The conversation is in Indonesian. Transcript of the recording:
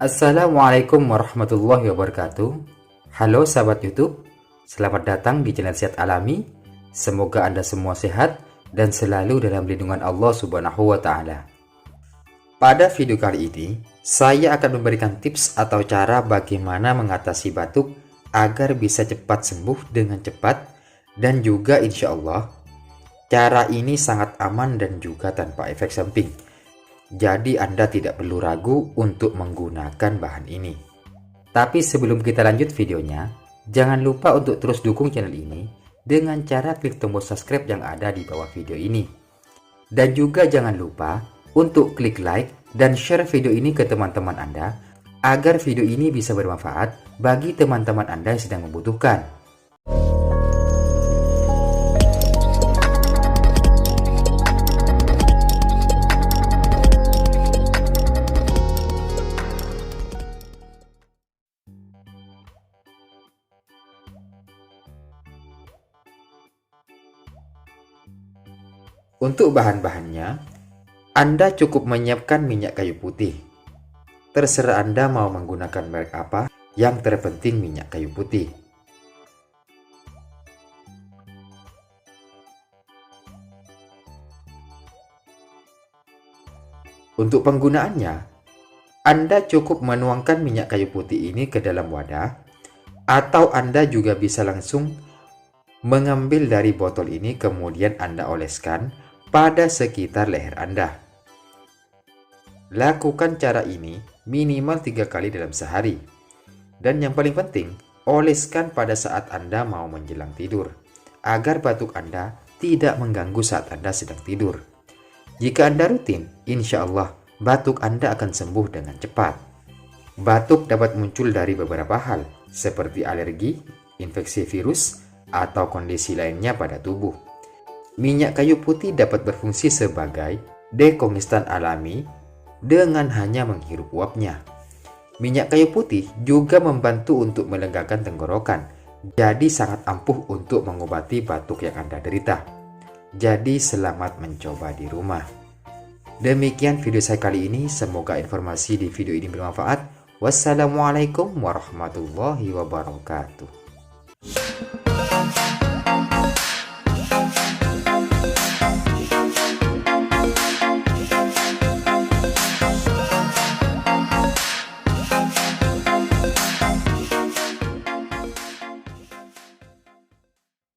Assalamualaikum warahmatullahi wabarakatuh. Halo sahabat YouTube, selamat datang di channel Sehat Alami. Semoga Anda semua sehat dan selalu dalam lindungan Allah Subhanahu wa Ta'ala. Pada video kali ini, saya akan memberikan tips atau cara bagaimana mengatasi batuk agar bisa cepat sembuh dengan cepat, dan juga insya Allah cara ini sangat aman dan juga tanpa efek samping. Jadi Anda tidak perlu ragu untuk menggunakan bahan ini. Tapi sebelum kita lanjut videonya, jangan lupa untuk terus dukung channel ini dengan cara klik tombol subscribe yang ada di bawah video ini. Dan juga jangan lupa untuk klik like dan share video ini ke teman-teman Anda agar video ini bisa bermanfaat bagi teman-teman Anda yang sedang membutuhkan. Untuk bahan-bahannya, Anda cukup menyiapkan minyak kayu putih. Terserah Anda mau menggunakan merek apa, yang terpenting minyak kayu putih. Untuk penggunaannya, Anda cukup menuangkan minyak kayu putih ini ke dalam wadah, atau Anda juga bisa langsung mengambil dari botol ini kemudian Anda oleskan pada sekitar leher Anda. Lakukan cara ini minimal 3 kali dalam sehari. Dan yang paling penting, oleskan pada saat Anda mau menjelang tidur, agar batuk Anda tidak mengganggu saat Anda sedang tidur. Jika Anda rutin, insya Allah batuk Anda akan sembuh dengan cepat. Batuk dapat muncul dari beberapa hal, seperti alergi, infeksi virus, atau kondisi lainnya pada tubuh. Minyak kayu putih dapat berfungsi sebagai dekongestan alami dengan hanya menghirup uapnya. Minyak kayu putih juga membantu untuk melegakan tenggorokan, jadi sangat ampuh untuk mengobati batuk yang Anda derita. Jadi selamat mencoba di rumah. Demikian video saya kali ini, semoga informasi di video ini bermanfaat. Wassalamualaikum warahmatullahi wabarakatuh.